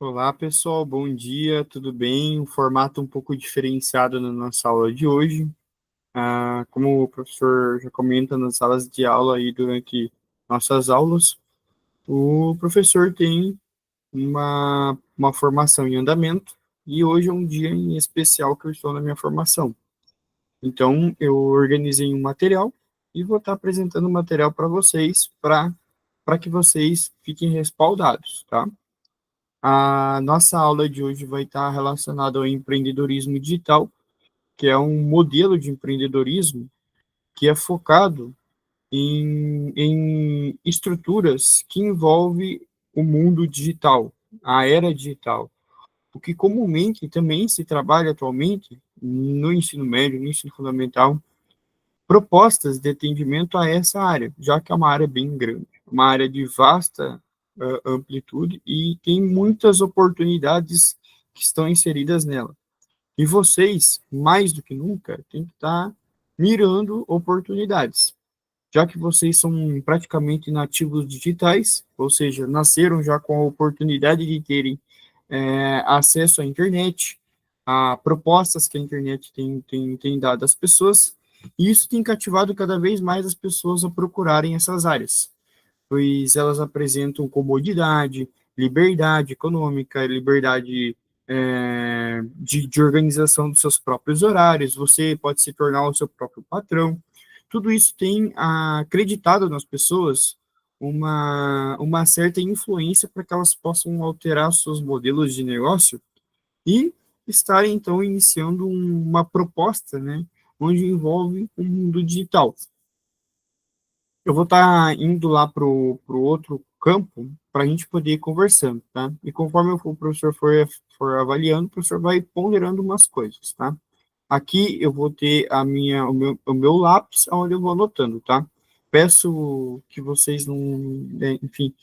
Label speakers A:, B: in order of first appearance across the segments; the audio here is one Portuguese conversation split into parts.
A: Olá, pessoal, bom dia, tudo bem? Um formato um pouco diferenciado na nossa aula de hoje. Como o professor já comenta nas salas de aula e durante nossas aulas, o professor tem uma formação em andamento e hoje é um dia em especial que eu estou na minha formação. Então, eu organizei um material e vou estar apresentando o material para vocês, para que vocês fiquem respaldados, tá? A nossa aula de hoje vai estar relacionada ao empreendedorismo digital, que é um modelo de empreendedorismo que é focado em estruturas que envolvem o mundo digital, a era digital. O que comumente também se trabalha atualmente no ensino médio, no ensino fundamental, propostas de atendimento a essa área, já que é uma área bem grande, uma área de vasta amplitude e tem muitas oportunidades que estão inseridas nela. E vocês, mais do que nunca, têm que estar mirando oportunidades, já que vocês são praticamente nativos digitais, ou seja, nasceram já com a oportunidade de terem acesso à internet, a propostas que a internet tem dado às pessoas, e isso tem cativado cada vez mais as pessoas a procurarem essas áreas, pois elas apresentam comodidade, liberdade econômica, liberdade de organização dos seus próprios horários, você pode se tornar o seu próprio patrão. Tudo isso tem acreditado nas pessoas uma certa influência para que elas possam alterar seus modelos de negócio e estarem, então, iniciando uma proposta, né, onde envolve o mundo digital. Eu vou estar indo lá para o outro campo para a gente poder ir conversando, tá? E conforme o professor for avaliando, o professor vai ponderando umas coisas, tá? Aqui eu vou ter o meu lápis, onde eu vou anotando, tá? Peço que vocês não, né, enfim,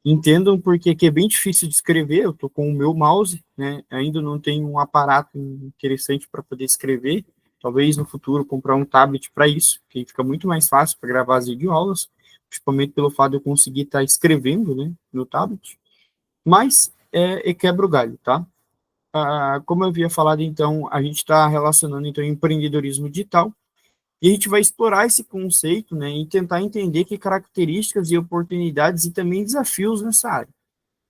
A: entendam, porque aqui é bem difícil de escrever, eu estou com o meu mouse, né? Ainda não tenho um aparato interessante para poder escrever. Talvez no futuro comprar um tablet para isso, que fica muito mais fácil para gravar as videoaulas, principalmente pelo fato de eu conseguir estar escrevendo, né, no tablet. Mas quebra o galho, tá? Como eu havia falado, então, a gente está relacionando então empreendedorismo digital e a gente vai explorar esse conceito, né, e tentar entender que características e oportunidades e também desafios nessa área.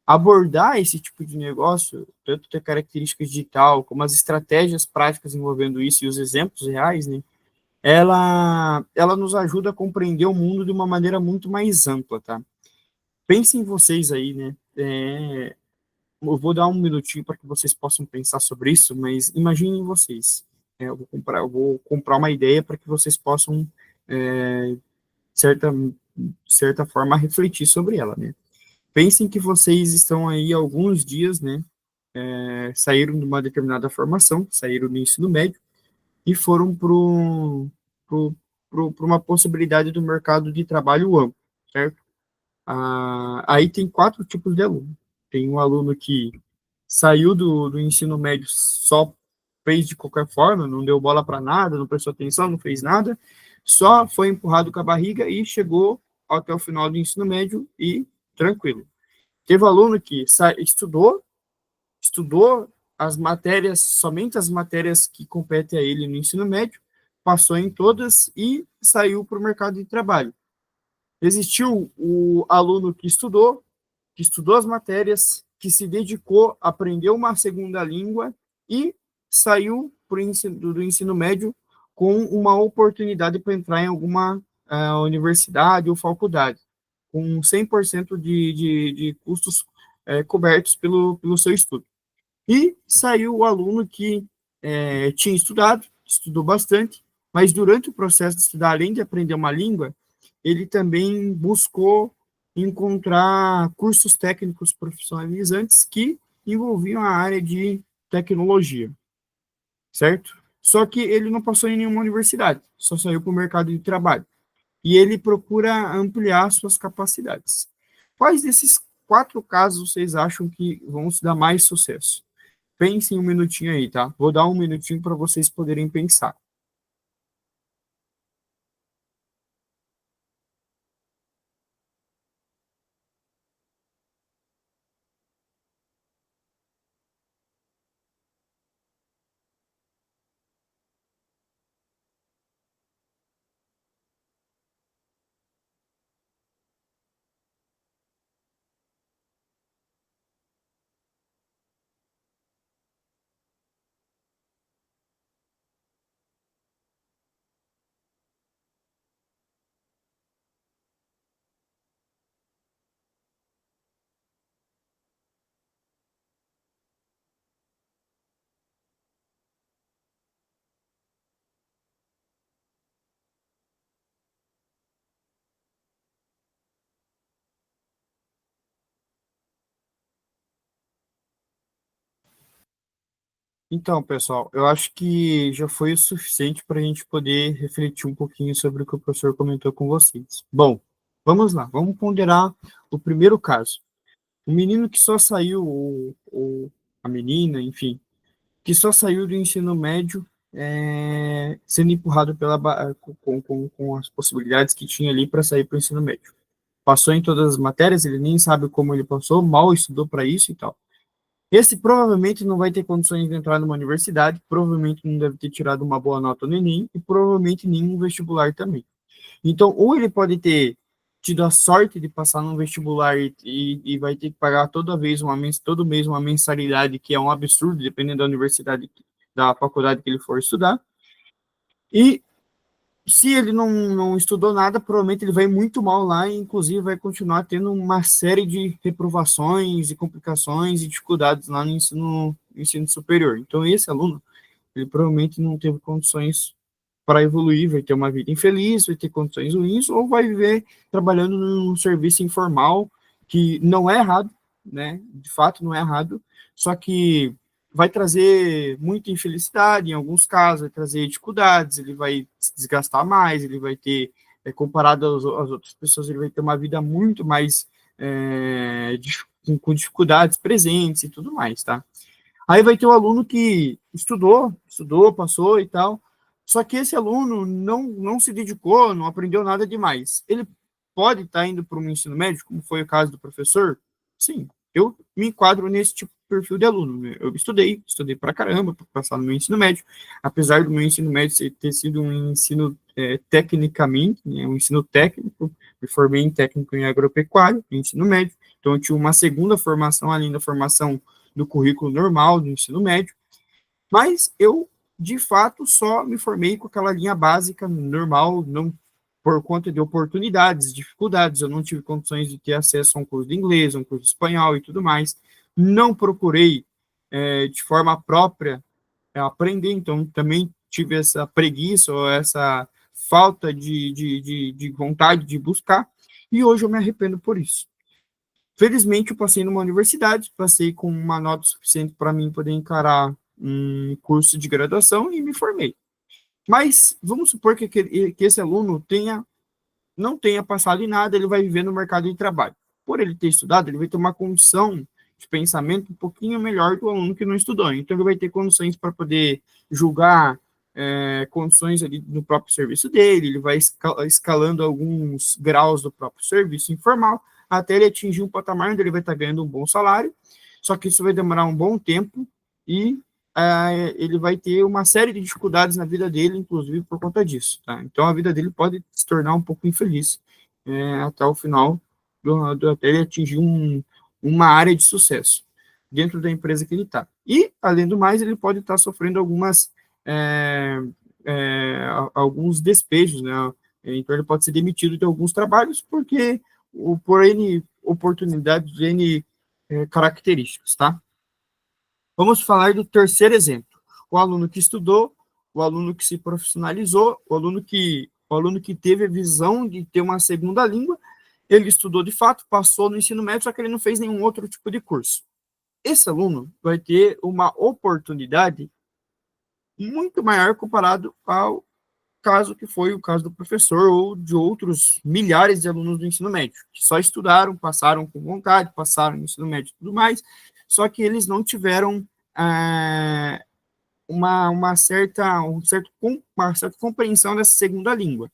A: Abordar esse tipo de negócio, tanto ter características digital, como as estratégias práticas envolvendo isso e os exemplos reais, né, ela nos ajuda a compreender o mundo de uma maneira muito mais ampla, tá? Pensem vocês aí, né? Eu vou dar um minutinho para que vocês possam pensar sobre isso, mas imaginem vocês. Eu vou comprar uma ideia para que vocês possam, é, certa, certa forma, refletir sobre ela, né? Pensem que vocês estão aí alguns dias, né? Saíram de uma determinada formação, saíram do ensino médio e foram para uma possibilidade do mercado de trabalho amplo, certo? Aí tem quatro tipos de aluno. Tem um aluno que saiu do ensino médio, só fez de qualquer forma, não deu bola para nada, não prestou atenção, não fez nada, só foi empurrado com a barriga e chegou até o final do ensino médio e tranquilo. Teve aluno que estudou as matérias, somente as matérias que competem a ele no ensino médio, passou em todas e saiu para o mercado de trabalho. Existiu o aluno que estudou as matérias, que se dedicou, aprendeu uma segunda língua e saiu do ensino médio com uma oportunidade para entrar em alguma universidade ou faculdade, com 100% de custos cobertos pelo seu estudo. E saiu o aluno que tinha estudado, estudou bastante, mas durante o processo de estudar, além de aprender uma língua, ele também buscou encontrar cursos técnicos profissionalizantes que envolviam a área de tecnologia, certo? Só que ele não passou em nenhuma universidade, só saiu para o mercado de trabalho. E ele procura ampliar suas capacidades. Quais desses quatro casos vocês acham que vão se dar mais sucesso? Pensem um minutinho aí, tá? Vou dar um minutinho para vocês poderem pensar. Então, pessoal, eu acho que já foi o suficiente para a gente poder refletir um pouquinho sobre o que o professor comentou com vocês. Bom, vamos lá, vamos ponderar o primeiro caso. O menino que só saiu, a menina, enfim, que só saiu do ensino médio sendo empurrado com as possibilidades que tinha ali para sair para o ensino médio. Passou em todas as matérias, ele nem sabe como ele passou, mal estudou para isso e tal. Esse provavelmente não vai ter condições de entrar numa universidade, provavelmente não deve ter tirado uma boa nota no Enem e provavelmente nenhum vestibular também. Então, ou ele pode ter tido a sorte de passar num vestibular e vai ter que pagar todo mês uma mensalidade que é um absurdo, dependendo da universidade, da faculdade que ele for estudar. E se ele não estudou nada, provavelmente ele vai muito mal lá e, inclusive, vai continuar tendo uma série de reprovações e complicações e dificuldades lá no ensino superior. Então, esse aluno, ele provavelmente não teve condições para evoluir, vai ter uma vida infeliz, vai ter condições ruins, ou vai viver trabalhando num serviço informal, que não é errado, né? De fato, não é errado, só que vai trazer muita infelicidade em alguns casos, vai trazer dificuldades, ele vai se desgastar mais, ele vai ter, comparado às outras pessoas, ele vai ter uma vida muito mais com dificuldades presentes e tudo mais, tá? Aí vai ter o aluno que estudou, passou e tal, só que esse aluno não se dedicou, não aprendeu nada demais. Ele pode estar indo para um ensino médio, como foi o caso do professor? Sim, eu me enquadro nesse tipo de perfil de aluno, né? Eu estudei pra caramba para passar no meu ensino médio, apesar do meu ensino médio ter sido um ensino tecnicamente, né, um ensino técnico, me formei em técnico em agropecuária, no ensino médio, então eu tinha uma segunda formação, além da formação do currículo normal do ensino médio, mas eu, de fato, só me formei com aquela linha básica normal, não por conta de oportunidades, dificuldades, eu não tive condições de ter acesso a um curso de inglês, a um curso de espanhol e tudo mais, não procurei de forma própria aprender, então também tive essa preguiça ou essa falta de vontade de buscar, e hoje eu me arrependo por isso. Felizmente, eu passei numa universidade, passei com uma nota suficiente para mim poder encarar um curso de graduação e me formei. Mas vamos supor que esse aluno não tenha passado em nada, ele vai viver no mercado de trabalho. Por ele ter estudado, ele vai ter uma condição de pensamento um pouquinho melhor do aluno que não estudou. Então, ele vai ter condições para poder julgar condições ali no próprio serviço dele, ele vai escalando alguns graus do próprio serviço informal, até ele atingir um patamar onde ele vai estar ganhando um bom salário, só que isso vai demorar um bom tempo e ele vai ter uma série de dificuldades na vida dele, inclusive por conta disso, tá? Então, a vida dele pode se tornar um pouco infeliz até o final, até ele atingir uma área de sucesso dentro da empresa que ele está. E, além do mais, ele pode estar sofrendo é, alguns despejos, né? Então, ele pode ser demitido de alguns trabalhos por N oportunidades, N características, tá? Vamos falar do terceiro exemplo. O aluno que estudou, o aluno que se profissionalizou, o aluno que teve a visão de ter uma segunda língua, ele estudou de fato, passou no ensino médio, só que ele não fez nenhum outro tipo de curso. Esse aluno vai ter uma oportunidade muito maior comparado ao caso que foi o caso do professor ou de outros milhares de alunos do ensino médio, que só estudaram, passaram com vontade, passaram no ensino médio e tudo mais, só que eles não tiveram uma certa compreensão dessa segunda língua.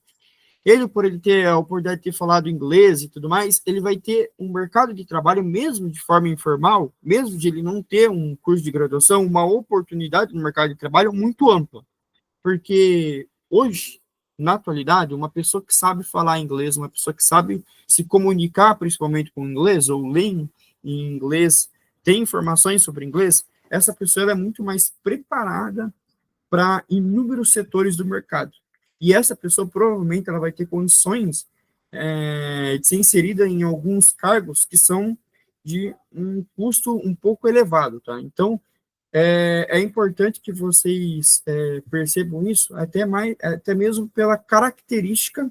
A: Ele, por ele ter a oportunidade de ter falado inglês e tudo mais, ele vai ter um mercado de trabalho, mesmo de forma informal, mesmo de ele não ter um curso de graduação, uma oportunidade no mercado de trabalho muito ampla. Porque hoje, na atualidade, uma pessoa que sabe falar inglês, uma pessoa que sabe se comunicar principalmente com inglês, ou lê em inglês, tem informações sobre inglês, essa pessoa é muito mais preparada para inúmeros setores do mercado. E essa pessoa provavelmente ela vai ter condições de ser inserida em alguns cargos que são de um custo um pouco elevado, tá? Então, é importante que vocês percebam isso, até mesmo pela característica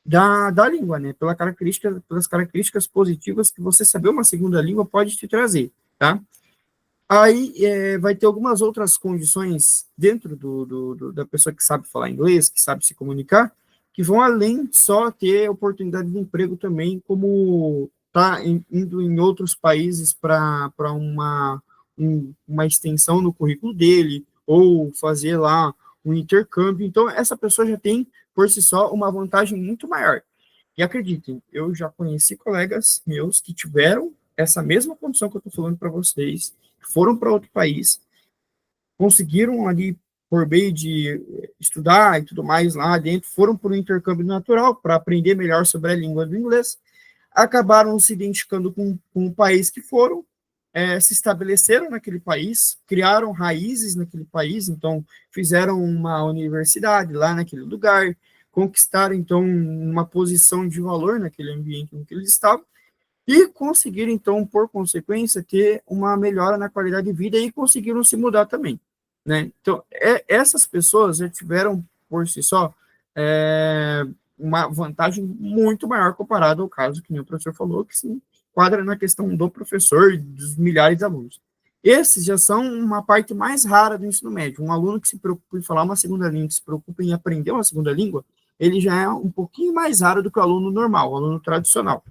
A: da língua, né? Pelas características positivas que você saber uma segunda língua pode te trazer, tá? Aí vai ter algumas outras condições dentro da pessoa que sabe falar inglês, que sabe se comunicar, que vão além só ter oportunidade de emprego também, como tá indo em outros países para uma extensão no currículo dele, ou fazer lá um intercâmbio. Então, essa pessoa já tem, por si só, uma vantagem muito maior. E acreditem, eu já conheci colegas meus que tiveram essa mesma condição que eu estou falando para vocês, foram para outro país, conseguiram ali, por meio de estudar e tudo mais lá dentro, foram para o intercâmbio natural para aprender melhor sobre a língua do inglês, acabaram se identificando com o país que foram, se estabeleceram naquele país, criaram raízes naquele país, então fizeram uma universidade lá naquele lugar, conquistaram então uma posição de valor naquele ambiente em que eles estavam, e conseguiram, então, por consequência, ter uma melhora na qualidade de vida e conseguiram se mudar também, né? Então, essas pessoas já tiveram, por si só, uma vantagem muito maior comparado ao caso que nem o professor falou, que se enquadra na questão do professor e dos milhares de alunos. Esses já são uma parte mais rara do ensino médio. Um aluno que se preocupa em falar uma segunda língua, que se preocupa em aprender uma segunda língua, ele já é um pouquinho mais raro do que o aluno normal, o aluno tradicional.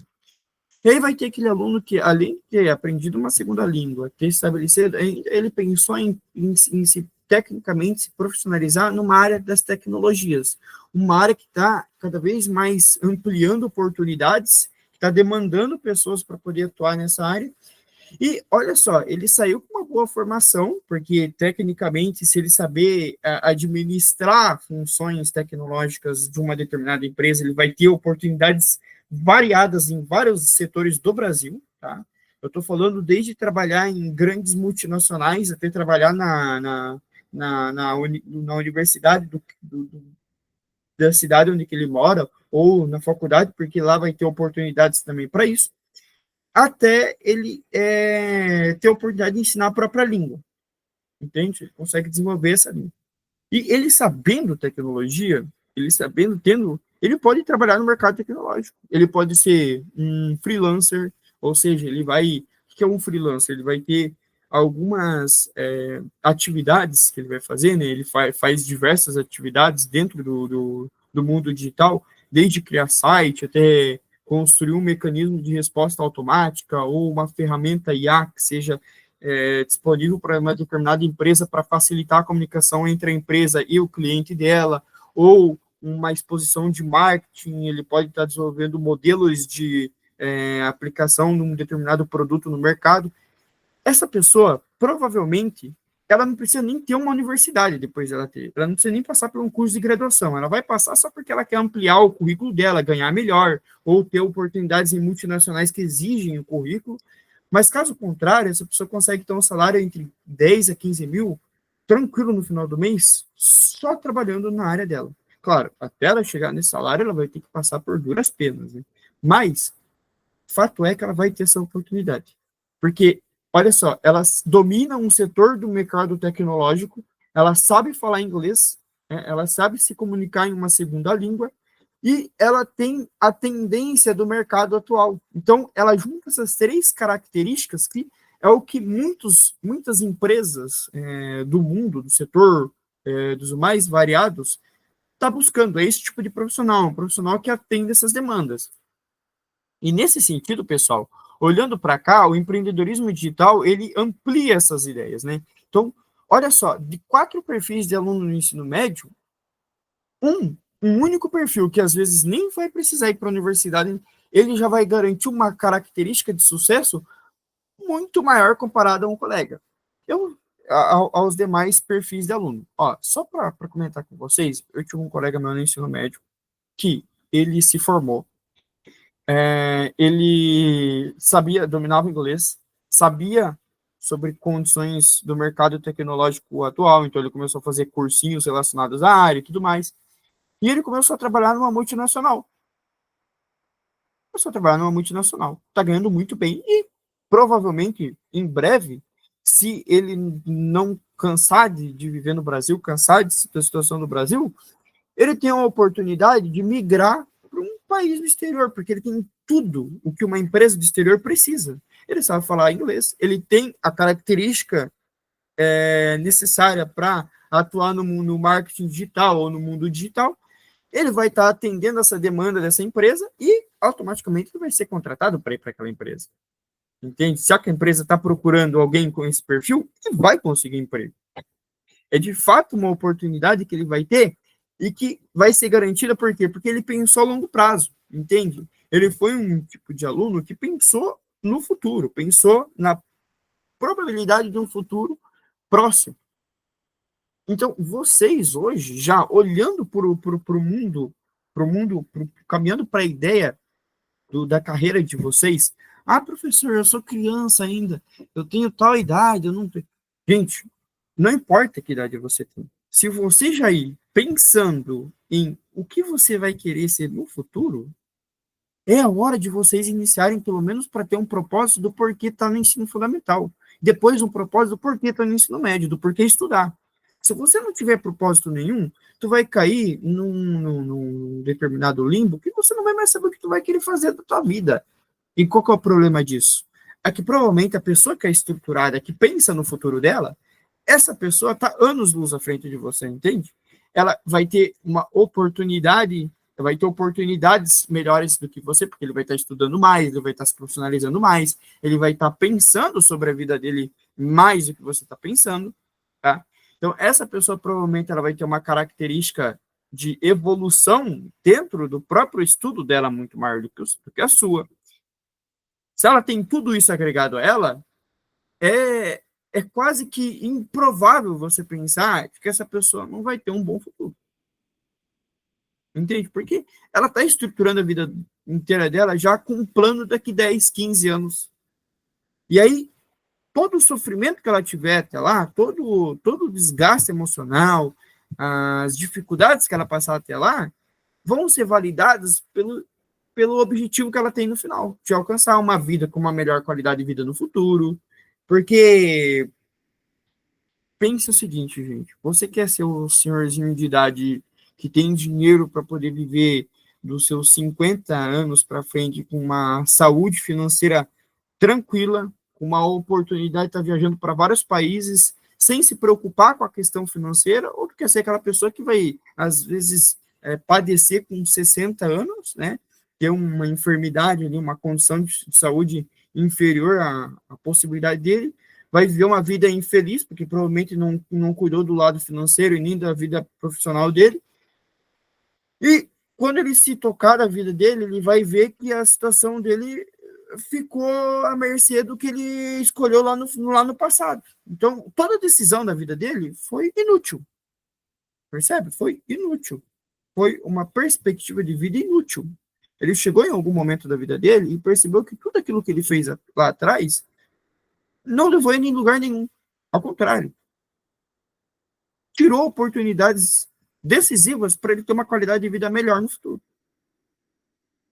A: E aí vai ter aquele aluno que, além de ter aprendido uma segunda língua, ter estabelecido, ele pensou em se tecnicamente se profissionalizar numa área das tecnologias, uma área que está cada vez mais ampliando oportunidades, está demandando pessoas para poder atuar nessa área. E olha só, ele saiu com uma boa formação, porque tecnicamente, se ele saber administrar funções tecnológicas de uma determinada empresa, ele vai ter oportunidades variadas em vários setores do Brasil, tá? Eu estou falando desde trabalhar em grandes multinacionais até trabalhar na universidade da cidade onde ele mora, ou na faculdade, porque lá vai ter oportunidades também para isso, até ele ter a oportunidade de ensinar a própria língua, entende? Ele consegue desenvolver essa língua. E ele sabendo tecnologia, ele sabendo, ele pode trabalhar no mercado tecnológico. Ele pode ser um freelancer, ou seja, ele vai, o que é um freelancer? Ele vai ter algumas atividades que ele vai fazer, né? Ele faz diversas atividades dentro do mundo digital, desde criar site até construir um mecanismo de resposta automática ou uma ferramenta IA que seja disponível para uma determinada empresa para facilitar a comunicação entre a empresa e o cliente dela, ou uma exposição de marketing, ele pode estar desenvolvendo modelos de aplicação de um determinado produto no mercado. Essa pessoa, provavelmente, ela não precisa nem ter uma universidade depois dela ter, ela não precisa nem passar por um curso de graduação, ela vai passar só porque ela quer ampliar o currículo dela, ganhar melhor, ou ter oportunidades em multinacionais que exigem o currículo. Mas caso contrário, essa pessoa consegue ter um salário entre 10 a 15 mil, tranquilo no final do mês, só trabalhando na área dela. Claro, até ela chegar nesse salário, ela vai ter que passar por duras penas, né? Mas, fato é que ela vai ter essa oportunidade. Porque, olha só, ela domina um setor do mercado tecnológico, ela sabe falar inglês, né? Ela sabe se comunicar em uma segunda língua, e ela tem a tendência do mercado atual. Então, ela junta essas três características que é o que muitas empresas do mundo, do setor dos mais variados, está buscando. É esse tipo de profissional, um profissional que atende essas demandas. E nesse sentido, pessoal, olhando para cá, o empreendedorismo digital, ele amplia essas ideias, né? Então, olha só, de 4 perfis de aluno no ensino médio, um único perfil que às vezes nem vai precisar ir para a universidade, ele já vai garantir uma característica de sucesso muito maior comparado a um colega. Aos demais perfis de aluno. Ó, só para comentar com vocês, eu tive um colega meu no ensino médio que ele se formou, ele dominava inglês, sabia sobre condições do mercado tecnológico atual, então ele começou a fazer cursinhos relacionados à área e tudo mais. E ele começou a trabalhar numa multinacional. Está ganhando muito bem. E provavelmente, em breve, se ele não cansar de viver no Brasil, cansar da situação do Brasil, ele tem a oportunidade de migrar para um país do exterior, porque ele tem tudo o que uma empresa do exterior precisa. Ele sabe falar inglês, ele tem a característica necessária para atuar no marketing digital ou no mundo digital. Ele vai estar atendendo essa demanda dessa empresa e automaticamente ele vai ser contratado para ir para aquela empresa. Entende? Se a empresa está procurando alguém com esse perfil, ele vai conseguir emprego. É de fato uma oportunidade que ele vai ter e que vai ser garantida por quê? Porque ele pensou a longo prazo, entende? Ele foi um tipo de aluno que pensou no futuro, pensou na probabilidade de um futuro próximo. Então, vocês hoje, já olhando para o mundo, caminhando para a ideia da carreira de vocês, professor, eu sou criança ainda, eu tenho tal idade, eu não tenho... Gente, não importa que idade você tem. Se você já ir pensando em o que você vai querer ser no futuro, é a hora de vocês iniciarem, pelo menos para ter um propósito do porquê estar no ensino fundamental. Depois, um propósito do porquê estar no ensino médio, do porquê estudar. Se você não tiver propósito nenhum, tu vai cair num determinado limbo que você não vai mais saber o que tu vai querer fazer da tua vida. E qual que é o problema disso? É que provavelmente a pessoa que é estruturada, que pensa no futuro dela, essa pessoa está anos-luz à frente de você, entende? Ela vai ter uma oportunidade, vai ter oportunidades melhores do que você, porque ele vai estar estudando mais, ele vai estar se profissionalizando mais, ele vai estar pensando sobre a vida dele mais do que você está pensando, tá? Então, essa pessoa provavelmente ela vai ter uma característica de evolução dentro do próprio estudo dela muito maior do que a sua. Se ela tem tudo isso agregado a ela, é quase que improvável você pensar que essa pessoa não vai ter um bom futuro. Entende? Porque ela está estruturando a vida inteira dela já com um plano daqui 10, 15 anos. E aí, todo o sofrimento que ela tiver até lá, todo o desgaste emocional, as dificuldades que ela passar até lá, vão ser validadas pelo objetivo que ela tem no final, de alcançar uma vida com uma melhor qualidade de vida no futuro. Porque pense o seguinte, gente, você quer ser o senhorzinho de idade que tem dinheiro para poder viver dos seus 50 anos para frente com uma saúde financeira tranquila, com uma oportunidade de estar viajando para vários países sem se preocupar com a questão financeira, ou tu quer ser aquela pessoa que vai, às vezes, padecer com 60 anos, né? Ter uma enfermidade ali, uma condição de saúde inferior à possibilidade dele, vai viver uma vida infeliz, porque provavelmente não cuidou do lado financeiro e nem da vida profissional dele. E quando ele se tocar da vida dele, ele vai ver que a situação dele ficou à mercê do que ele escolheu lá no passado. Então, toda a decisão da vida dele foi inútil. Percebe? Foi inútil. Foi uma perspectiva de vida inútil. Ele chegou em algum momento da vida dele e percebeu que tudo aquilo que ele fez lá atrás não levou ele em lugar nenhum. Ao contrário. Tirou oportunidades decisivas para ele ter uma qualidade de vida melhor no futuro.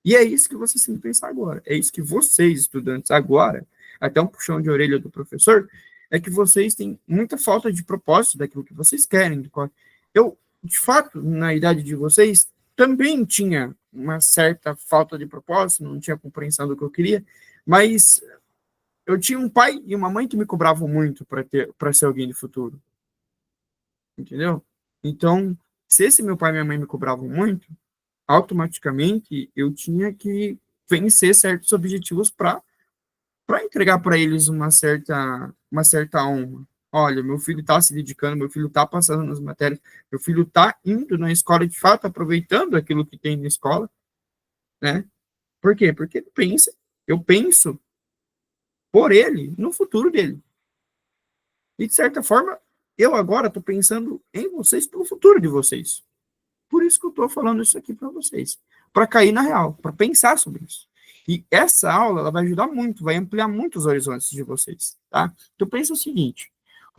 A: E é isso que vocês têm que pensar agora. É isso que vocês, estudantes, agora, até um puxão de orelha do professor, é que vocês têm muita falta de propósito daquilo que vocês querem. Eu, de fato, na idade de vocês, também tinha uma certa falta de propósito, não tinha compreensão do que eu queria, mas eu tinha um pai e uma mãe que me cobravam muito para ser alguém do futuro. Entendeu? Então, se esse meu pai e minha mãe me cobravam muito, automaticamente eu tinha que vencer certos objetivos para entregar para eles uma certa honra. Olha, meu filho está se dedicando, meu filho está passando nas matérias, meu filho está indo na escola de fato, aproveitando aquilo que tem na escola, né? Por quê? Porque eu penso por ele, no futuro dele. E, de certa forma, eu agora estou pensando em vocês pelo futuro de vocês. Por isso que eu estou falando isso aqui para vocês. Para cair na real, para pensar sobre isso. E essa aula ela vai ajudar muito, vai ampliar muito os horizontes de vocês. Tá? Então, pensa o seguinte.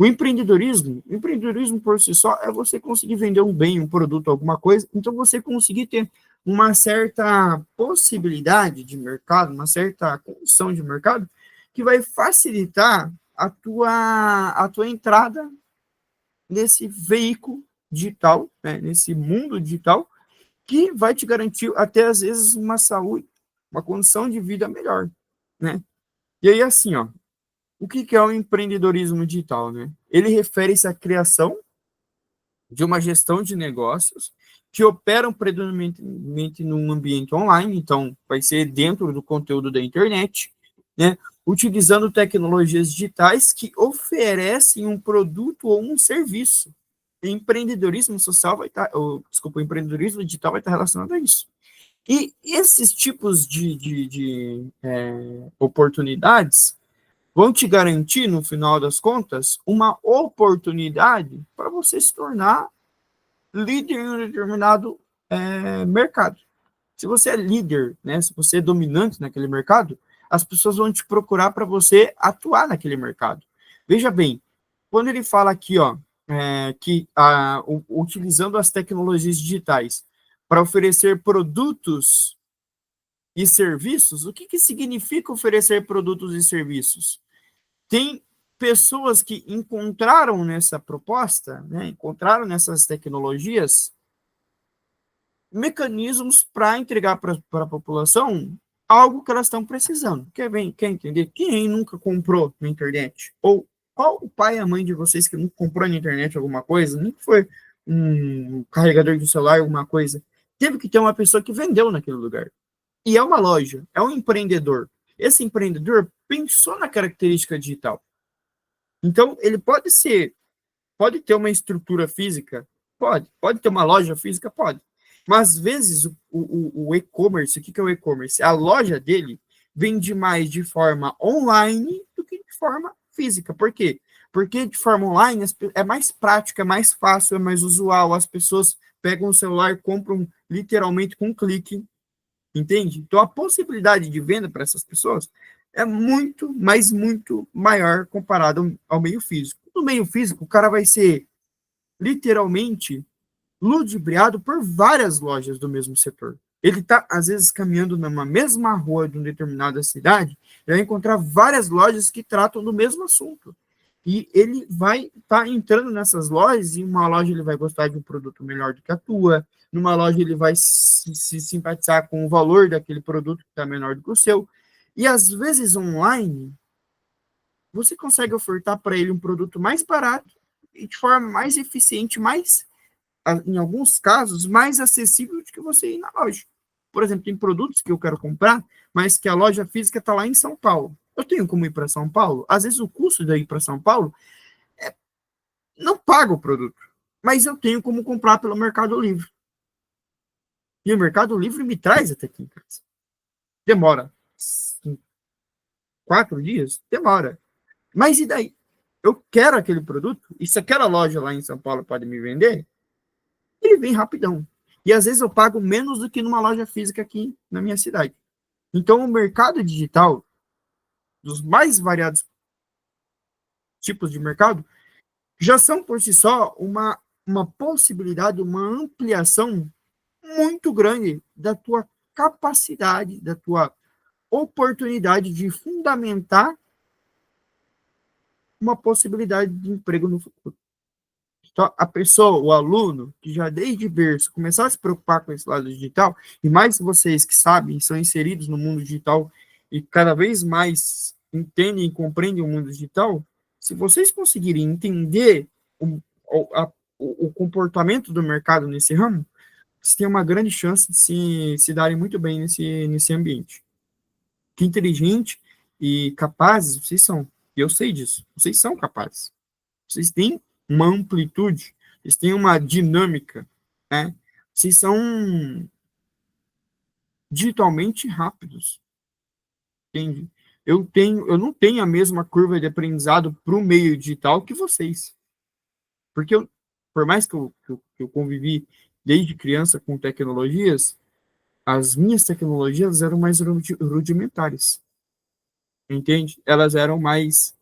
A: O empreendedorismo por si só é você conseguir vender um bem, um produto, alguma coisa, então você conseguir ter uma certa possibilidade de mercado, uma certa condição de mercado, que vai facilitar a tua entrada nesse veículo digital, né, nesse mundo digital, que vai te garantir até, às vezes, uma saúde, uma condição de vida melhor, né? E aí, assim, ó, o que é o empreendedorismo digital, né? Ele refere-se à criação de uma gestão de negócios que operam predominantemente num ambiente online, então vai ser dentro do conteúdo da internet, né? Utilizando tecnologias digitais que oferecem um produto ou um serviço. Empreendedorismo social vai estar, desculpa, o empreendedorismo digital vai estar relacionado a isso. E esses tipos de oportunidades vão te garantir, no final das contas, uma oportunidade para você se tornar líder em um determinado mercado. Se você é líder, né, se você é dominante naquele mercado, as pessoas vão te procurar para você atuar naquele mercado. Veja bem, quando ele fala aqui, ó, que utilizando as tecnologias digitais para oferecer produtos e serviços, o que significa oferecer produtos e serviços? Tem pessoas que encontraram nessa proposta, né, encontraram nessas tecnologias mecanismos para entregar para a população algo que elas estão precisando. Quer entender? Quem nunca comprou na internet? Ou qual o pai e a mãe de vocês que nunca comprou na internet alguma coisa? Nunca foi um carregador de celular, alguma coisa. Teve que ter uma pessoa que vendeu naquele lugar. E é uma loja, é um empreendedor. Esse empreendedor pensou na característica digital. Então, ele pode ter uma estrutura física, pode ter uma loja física, pode. Mas, às vezes, o e-commerce, o que é o e-commerce? A loja dele vende mais de forma online do que de forma física. Por quê? Porque de forma online é mais prático, é mais fácil, é mais usual. As pessoas pegam o celular e compram literalmente com um clique, entende? Então, a possibilidade de venda para essas pessoas é muito, mas muito maior comparado ao meio físico. No meio físico, o cara vai ser literalmente ludibriado por várias lojas do mesmo setor. Ele está, às vezes, caminhando numa mesma rua de uma determinada cidade, e vai encontrar várias lojas que tratam do mesmo assunto. E ele vai estar entrando nessas lojas, e em uma loja ele vai gostar de um produto melhor do que a tua, numa loja ele vai se simpatizar com o valor daquele produto que está menor do que o seu. E às vezes online, você consegue ofertar para ele um produto mais barato e de forma mais eficiente, mais, em alguns casos, mais acessível do que você ir na loja. Por exemplo, tem produtos que eu quero comprar, mas que a loja física está lá em São Paulo. Eu tenho como ir para São Paulo? Às vezes o custo de ir para São Paulo não paga o produto, mas eu tenho como comprar pelo Mercado Livre. E o Mercado Livre me traz até aqui em casa. Demora 4 dias? Demora. Mas e daí? Eu quero aquele produto, e se aquela loja lá em São Paulo pode me vender, ele vem rapidão. E às vezes eu pago menos do que numa loja física aqui na minha cidade. Então, o mercado digital, dos mais variados tipos de mercado, já são por si só uma possibilidade, uma ampliação muito grande da tua capacidade, da tua oportunidade de fundamentar uma possibilidade de emprego no futuro. Então, a pessoa, o aluno, que já desde berço começar a se preocupar com esse lado digital, e mais vocês que sabem, são inseridos no mundo digital e cada vez mais entendem e compreendem o mundo digital, se vocês conseguirem entender o comportamento do mercado nesse ramo, vocês têm uma grande chance de se darem muito bem nesse ambiente. Que inteligente e capazes vocês são. E eu sei disso. Vocês são capazes. Vocês têm uma amplitude, vocês têm uma dinâmica, né? Vocês são digitalmente rápidos, entende? Eu não tenho a mesma curva de aprendizado para o meio digital que vocês. Porque por mais que eu convivi desde criança com tecnologias, as minhas tecnologias eram mais rudimentares, entende? Elas eram mais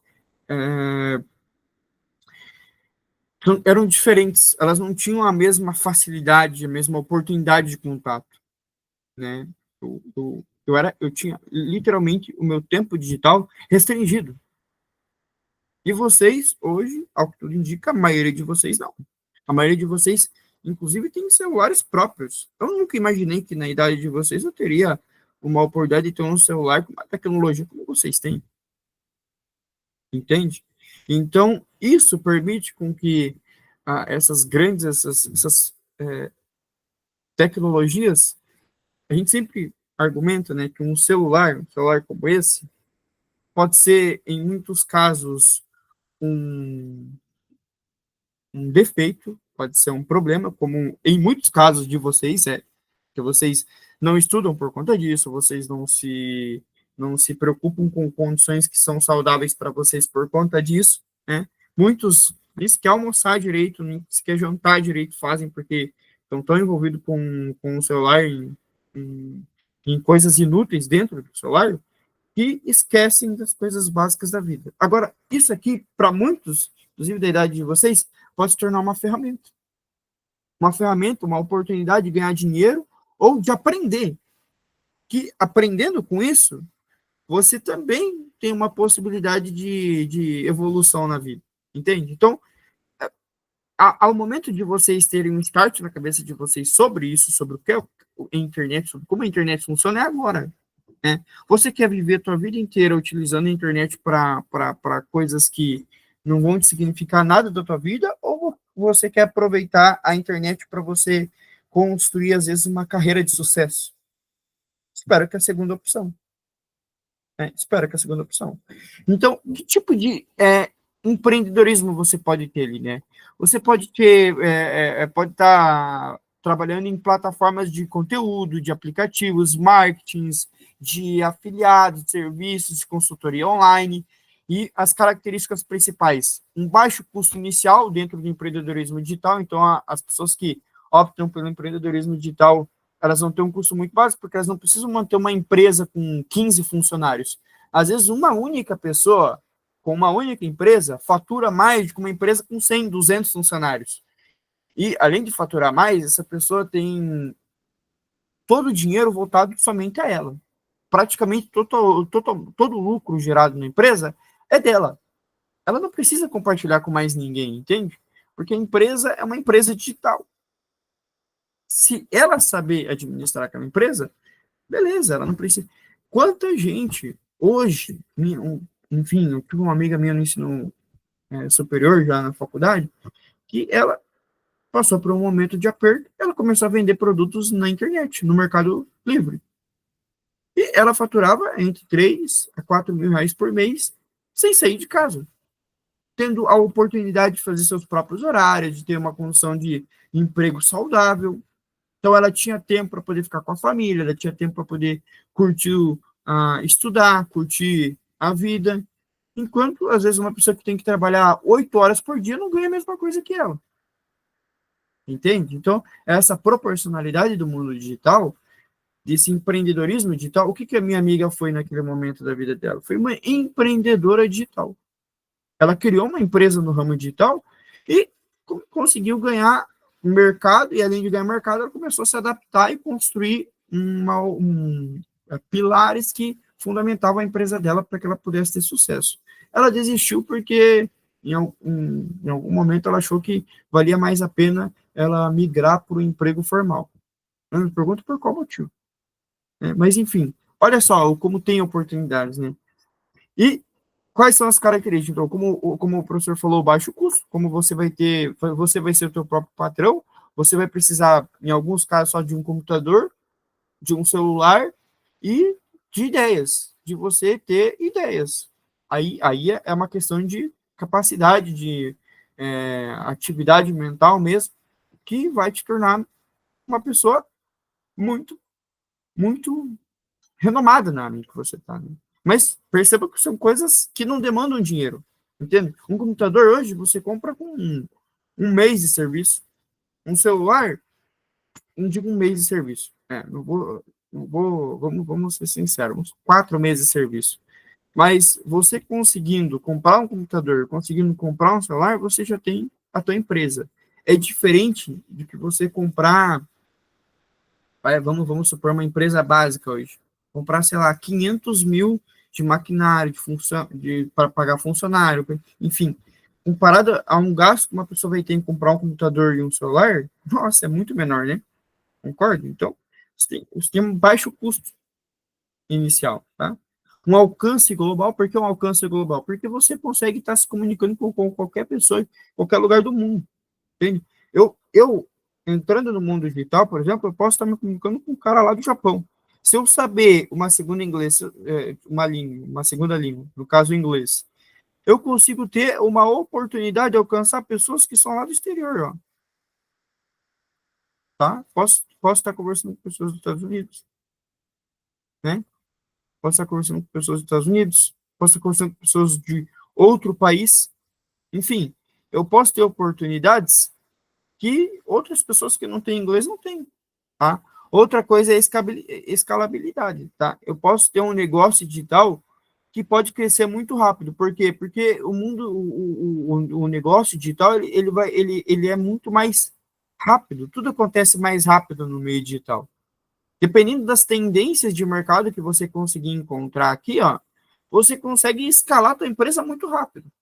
A: eram diferentes, elas não tinham a mesma facilidade, a mesma oportunidade de contato, né? Eu tinha literalmente o meu tempo digital restringido. E vocês, hoje, ao que tudo indica, a maioria de vocês não. A maioria de vocês inclusive tem celulares próprios. Eu nunca imaginei que na idade de vocês eu teria uma oportunidade de ter um celular com uma tecnologia como vocês têm, entende? Então, isso permite com que essas grandes, essas tecnologias, a gente sempre argumenta, né, que um celular como esse, pode ser, em muitos casos, um, um defeito, pode ser um problema, como em muitos casos de vocês, que vocês não estudam por conta disso, vocês não se preocupam com condições que são saudáveis para vocês por conta disso, né? Muitos nem sequer almoçar direito, nem sequer jantar direito fazem, porque estão tão envolvidos com o celular em coisas inúteis dentro do celular, que esquecem das coisas básicas da vida. Agora, isso aqui, para muitos, inclusive da idade de vocês, pode se tornar uma ferramenta. Uma ferramenta, uma oportunidade de ganhar dinheiro ou de aprender. Que aprendendo com isso, você também tem uma possibilidade de evolução na vida. Entende? Então, ao momento de vocês terem um start na cabeça de vocês sobre isso, sobre o que é a internet, sobre como a internet funciona, é agora. Né? Você quer viver a tua vida inteira utilizando a internet para coisas que não vão te significar nada da tua vida, ou você quer aproveitar a internet para você construir, às vezes, uma carreira de sucesso? Espero que a segunda opção. Espero que a segunda opção. Então, que tipo de empreendedorismo você pode ter ali, né? Você pode ter, pode estar trabalhando em plataformas de conteúdo, de aplicativos, marketings, de afiliados, de serviços, de consultoria online. E as características principais: um baixo custo inicial dentro do empreendedorismo digital. Então, as pessoas que optam pelo empreendedorismo digital, elas vão ter um custo muito baixo, porque elas não precisam manter uma empresa com 15 funcionários. Às vezes, uma única pessoa, com uma única empresa, fatura mais do que uma empresa com 100, 200 funcionários. E, além de faturar mais, essa pessoa tem todo o dinheiro voltado somente a ela. Praticamente todo o lucro gerado na empresa é dela. Ela não precisa compartilhar com mais ninguém, entende? Porque a empresa é uma empresa digital. Se ela saber administrar aquela empresa, beleza, ela não precisa. Quanta gente hoje, enfim, eu tive uma amiga minha no ensino superior, já na faculdade, que ela passou por um momento de aperto, ela começou a vender produtos na internet, no Mercado Livre. E ela faturava entre 3 a 4 mil reais por mês, sem sair de casa, tendo a oportunidade de fazer seus próprios horários, de ter uma condição de emprego saudável. Então, ela tinha tempo para poder ficar com a família, ela tinha tempo para poder curtir, estudar, curtir a vida. Enquanto, às vezes, uma pessoa que tem que trabalhar 8 horas por dia não ganha a mesma coisa que ela. Entende? Então, essa proporcionalidade do mundo digital, desse empreendedorismo digital, o que a minha amiga foi naquele momento da vida dela? Foi uma empreendedora digital. Ela criou uma empresa no ramo digital e conseguiu ganhar mercado, e além de ganhar mercado, ela começou a se adaptar e construir pilares que fundamentavam a empresa dela para que ela pudesse ter sucesso. Ela desistiu porque em algum momento ela achou que valia mais a pena ela migrar para o emprego formal. Eu me pergunto por qual motivo. Mas, enfim, olha só como tem oportunidades, né? E quais são as características? Então, como o professor falou, baixo custo, como você vai ser o teu próprio patrão, você vai precisar, em alguns casos, só de um computador, de um celular e de ideias, de você ter ideias. Aí é uma questão de capacidade, de atividade mental mesmo, que vai te tornar uma pessoa muito, muito renomada na área que você está. Né? Mas perceba que são coisas que não demandam dinheiro, entende? Um computador hoje você compra com um mês de serviço. Um celular, não digo um mês de serviço. Vamos ser sinceros, 4 meses de serviço. Mas você conseguindo comprar um computador, conseguindo comprar um celular, você já tem a tua empresa. É diferente de que você comprar, vamos supor, uma empresa básica hoje. Comprar, sei lá, 500 mil de maquinário, para pagar funcionário, enfim. comparado a um gasto que uma pessoa vai ter em comprar um computador e um celular, nossa, é muito menor, né? Concorda? Então, você tem um baixo custo inicial, tá? Um alcance global, por que um alcance global? Porque você consegue estar se comunicando com qualquer pessoa em qualquer lugar do mundo, entende? Eu, entrando no mundo digital, por exemplo, eu posso estar me comunicando com um cara lá do Japão. Se eu saber uma segunda inglês, uma língua, uma segunda língua, no caso o inglês, eu consigo ter uma oportunidade de alcançar pessoas que são lá do exterior, ó, tá? Posso estar conversando com pessoas dos Estados Unidos, né? Posso estar conversando com pessoas dos Estados Unidos, posso estar conversando com pessoas de outro país, enfim, eu posso ter oportunidades que outras pessoas que não têm inglês não têm, tá? Outra coisa é escalabilidade, tá? Eu posso ter um negócio digital que pode crescer muito rápido. Por quê? Porque o mundo, o negócio digital, ele é muito mais rápido. Tudo acontece mais rápido no meio digital. Dependendo das tendências de mercado que você conseguir encontrar aqui, ó, você consegue escalar a tua empresa muito rápido.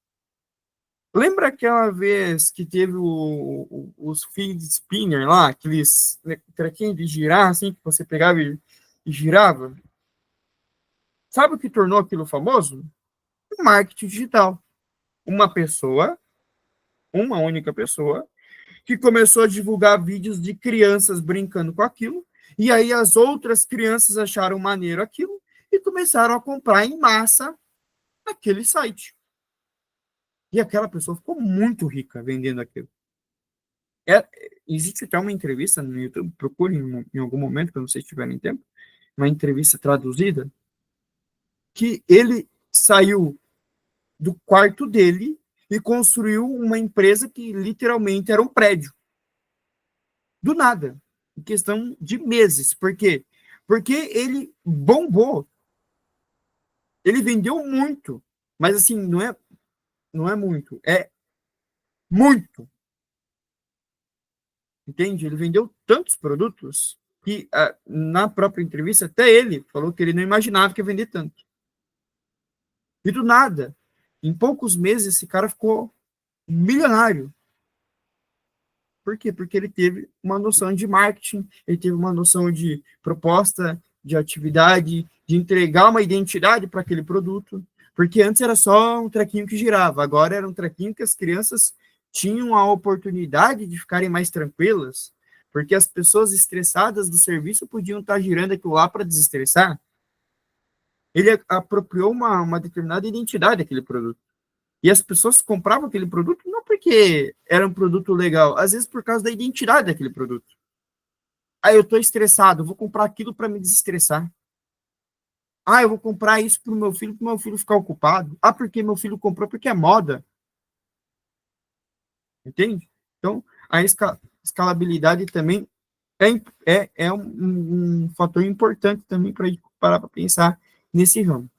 A: Lembra aquela vez que teve os feed spinner lá, aqueles trequinhos de girar, assim, que você pegava e girava? Sabe o que tornou aquilo famoso? O marketing digital. Uma pessoa, uma única pessoa, que começou a divulgar vídeos de crianças brincando com aquilo, e aí as outras crianças acharam maneiro aquilo e começaram a comprar em massa aquele site. E aquela pessoa ficou muito rica vendendo aquilo. É, existe até uma entrevista no YouTube, procure em algum momento, quando vocês tiverem tempo, uma entrevista traduzida, que ele saiu do quarto dele e construiu uma empresa que literalmente era um prédio. Do nada. Em questão de meses. Por quê? Porque ele bombou. Ele vendeu muito. Mas assim, não é muito. É muito. Entende? Ele vendeu tantos produtos que na própria entrevista, até ele falou que ele não imaginava que ia vender tanto. E do nada, em poucos meses, esse cara ficou milionário. Por quê? Porque ele teve uma noção de marketing, ele teve uma noção de proposta, de atividade, de entregar uma identidade para aquele produto. Porque antes era só um trequinho que girava, agora era um trequinho que as crianças tinham a oportunidade de ficarem mais tranquilas, porque as pessoas estressadas do serviço podiam estar girando aquilo lá para desestressar. Ele apropriou uma determinada identidade daquele produto. E as pessoas compravam aquele produto não porque era um produto legal, às vezes por causa da identidade daquele produto. Ah, eu estou estressado, vou comprar aquilo para me desestressar. Ah, eu vou comprar isso para o meu filho ficar ocupado. Ah, porque meu filho comprou porque é moda. Entende? Então, a escalabilidade também é um fator importante também para parar para pensar nesse ramo.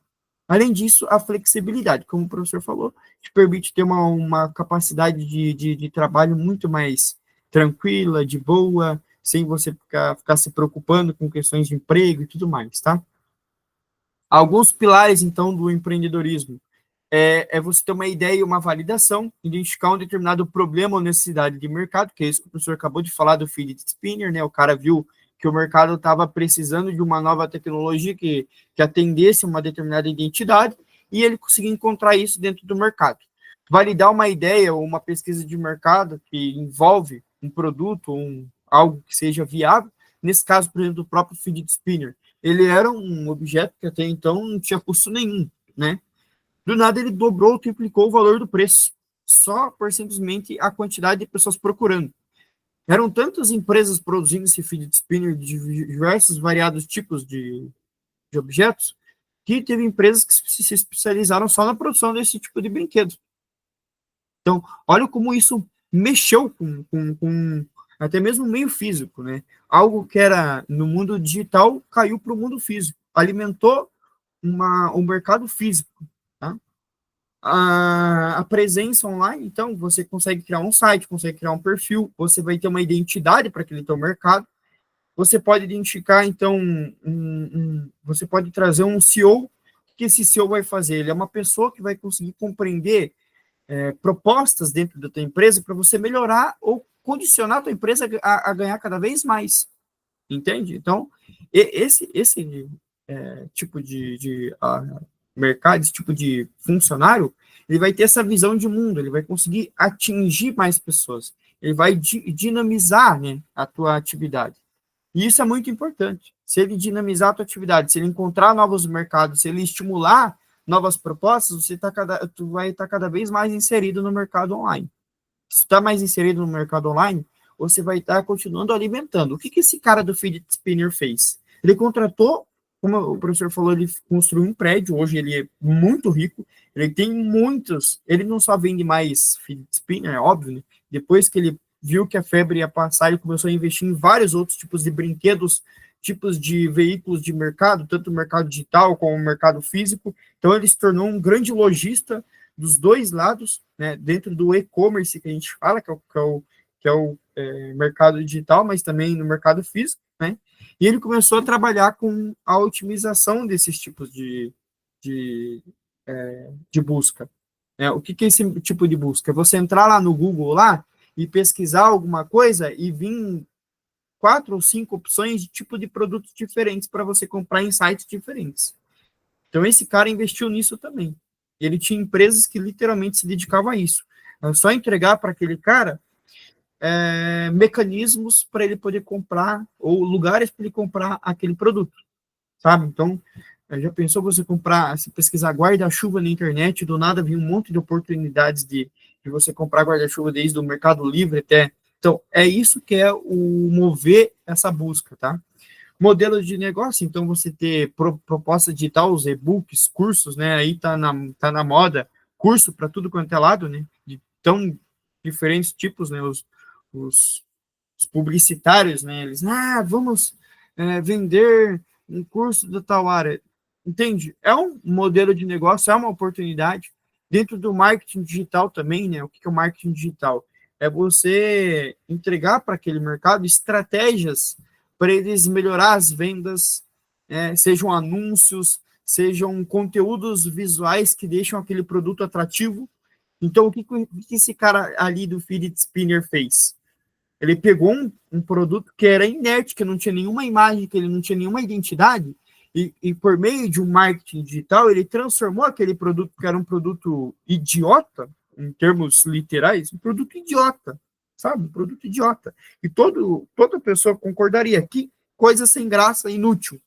A: Além disso, a flexibilidade, como o professor falou, te permite ter uma capacidade de trabalho muito mais tranquila, de boa, sem você ficar se preocupando com questões de emprego e tudo mais, tá? Alguns pilares, então, do empreendedorismo é você ter uma ideia e uma validação, identificar um determinado problema ou necessidade de mercado, que é isso que o professor acabou de falar do fidget spinner, né? O cara viu que o mercado estava precisando de uma nova tecnologia que atendesse uma determinada identidade e ele conseguiu encontrar isso dentro do mercado. Validar uma ideia ou uma pesquisa de mercado que envolve um produto, algo que seja viável, nesse caso, por exemplo, do próprio fidget spinner. Ele era um objeto que até então não tinha custo nenhum, né? Do nada ele dobrou ou triplicou o valor do preço, só por simplesmente a quantidade de pessoas procurando. Eram tantas empresas produzindo esse fidget spinner de diversos variados tipos de objetos, que teve empresas que se especializaram só na produção desse tipo de brinquedo. Então, olha como isso mexeu com até mesmo o meio físico, né? Algo que era no mundo digital caiu para o mundo físico, alimentou um mercado físico, tá? A presença online, então, você consegue criar um site, consegue criar um perfil, você vai ter uma identidade para aquele teu mercado, você pode identificar, então, você pode trazer um CEO, o que esse CEO vai fazer? Ele é uma pessoa que vai conseguir compreender propostas dentro da tua empresa para você melhorar ou condicionar a tua empresa a ganhar cada vez mais, entende? Então, esse tipo de mercado, esse tipo de funcionário, ele vai ter essa visão de mundo, ele vai conseguir atingir mais pessoas, ele vai dinamizar, né, a tua atividade. E isso é muito importante. Se ele dinamizar a tua atividade, se ele encontrar novos mercados, se ele estimular novas propostas, tu vai estar cada vez mais inserido no mercado online. Se tu está mais inserido no mercado online, você vai estar continuando alimentando. O que esse cara do Fidget Spinner fez? Ele contratou, como o professor falou, ele construiu um prédio, hoje ele é muito rico, ele tem muitos, ele não só vende mais Fidget Spinner, é óbvio, né? Depois que ele viu que a febre ia passar, ele começou a investir em vários outros tipos de brinquedos, tipos de veículos de mercado, tanto o mercado digital como o mercado físico. Então ele se tornou um grande lojista dos dois lados, né, dentro do e-commerce que a gente fala, que é o mercado digital, mas também no mercado físico, né? E ele começou a trabalhar com a otimização desses tipos de busca. O que é esse tipo de busca? É você entrar lá no Google lá e pesquisar alguma coisa e vir 4 ou 5 opções de tipo de produtos diferentes para você comprar em sites diferentes. Então, esse cara investiu nisso também. Ele tinha empresas que literalmente se dedicavam a isso. É só entregar para aquele cara mecanismos para ele poder comprar, ou lugares para ele comprar aquele produto, sabe? Então, já pensou você comprar, se pesquisar guarda-chuva na internet, do nada vir um monte de oportunidades de você comprar guarda-chuva desde o Mercado Livre até. Então, é isso que é o mover essa busca, tá? Modelo de negócio, então você ter proposta digital, os e-books, cursos, né? Aí tá na moda, curso para tudo quanto é lado, né? De tão diferentes tipos, né? Os, os publicitários, né? Eles, vamos vender um curso da tal área. Entende? É um modelo de negócio, é uma oportunidade. Dentro do marketing digital também, né? O que é o marketing digital? É você entregar para aquele mercado estratégias para eles melhorar as vendas, sejam anúncios, sejam conteúdos visuais que deixam aquele produto atrativo. Então, o que esse cara ali do Fidget Spinner fez? Ele pegou um produto que era inerte, que não tinha nenhuma imagem, que ele não tinha nenhuma identidade, e por meio de um marketing digital, ele transformou aquele produto, que era um produto idiota, em termos literais, um produto idiota, sabe? Um produto idiota. E toda pessoa concordaria que coisa sem graça, inútil.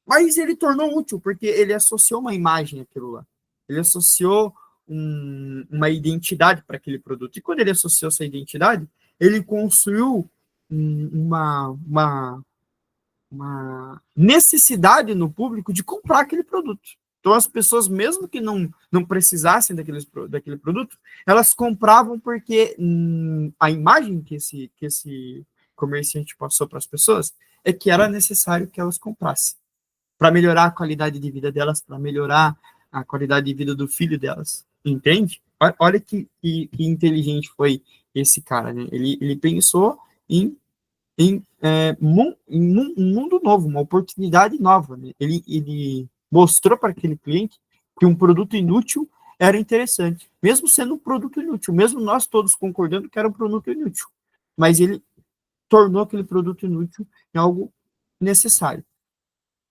A: Mas ele tornou útil, porque ele associou uma imagem àquilo lá. Ele associou uma identidade para aquele produto. E quando ele associou essa identidade, ele construiu uma necessidade no público de comprar aquele produto. Então, as pessoas, mesmo que não precisassem daquele produto, elas compravam porque a imagem que esse comerciante passou para as pessoas é que era necessário que elas comprassem para melhorar a qualidade de vida delas, para melhorar a qualidade de vida do filho delas. Entende? Olha que inteligente foi esse cara, né? Ele pensou em um mundo novo, uma oportunidade nova, né? Ele mostrou para aquele cliente que um produto inútil era interessante, mesmo sendo um produto inútil, mesmo nós todos concordando que era um produto inútil, mas ele tornou aquele produto inútil em algo necessário,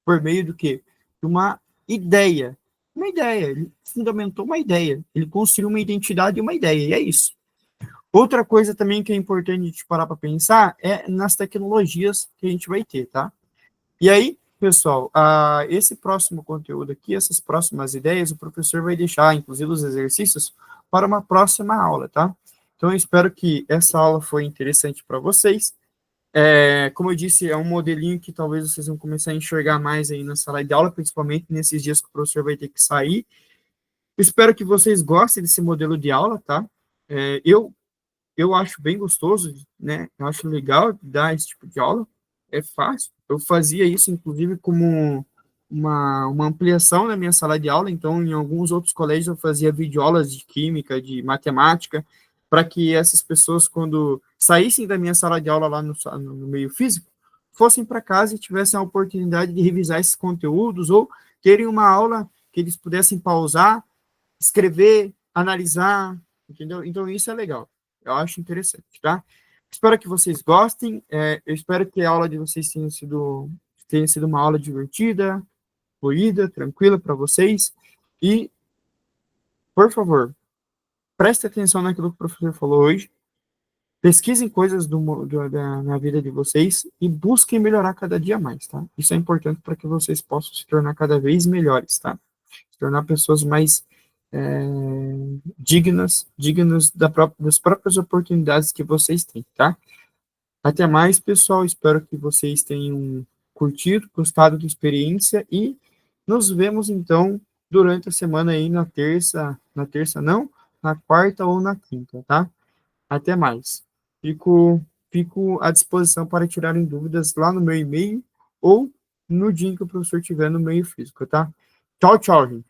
A: por meio do quê? De uma ideia. Uma ideia, ele fundamentou uma ideia, ele construiu uma identidade e uma ideia, e é isso. Outra coisa também que é importante a gente parar para pensar é nas tecnologias que a gente vai ter, tá? E aí, pessoal, esse próximo conteúdo aqui, essas próximas ideias, o professor vai deixar, inclusive os exercícios, para uma próxima aula, tá? Então, eu espero que essa aula foi interessante para vocês. Como eu disse, é um modelinho que talvez vocês vão começar a enxergar mais aí na sala de aula, principalmente nesses dias que o professor vai ter que sair. Eu espero que vocês gostem desse modelo de aula, tá? Eu acho bem gostoso, né? Eu acho legal dar esse tipo de aula. É fácil. Eu fazia isso, inclusive, como uma ampliação na minha sala de aula. Então, em alguns outros colégios, eu fazia videoaulas de química, de matemática, para que essas pessoas, quando saíssem da minha sala de aula lá no meio físico, fossem para casa e tivessem a oportunidade de revisar esses conteúdos ou terem uma aula que eles pudessem pausar, escrever, analisar, entendeu? Então, isso é legal. Eu acho interessante, tá? Espero que vocês gostem. Eu espero que a aula de vocês tenha sido uma aula divertida, fluida, tranquila para vocês. E, por favor, preste atenção naquilo que o professor falou hoje. Pesquisem coisas na vida de vocês e busquem melhorar cada dia mais, tá? Isso é importante para que vocês possam se tornar cada vez melhores, tá? Se tornar pessoas mais é, dignas das próprias oportunidades que vocês têm, tá? Até mais, pessoal. Espero que vocês tenham curtido, gostado da experiência e nos vemos então durante a semana aí na terça não, na quarta ou na quinta, tá? Até mais. Fico à disposição para tirarem dúvidas lá no meu e-mail ou no dia em que o professor tiver no meio físico, tá? Tchau, tchau, gente.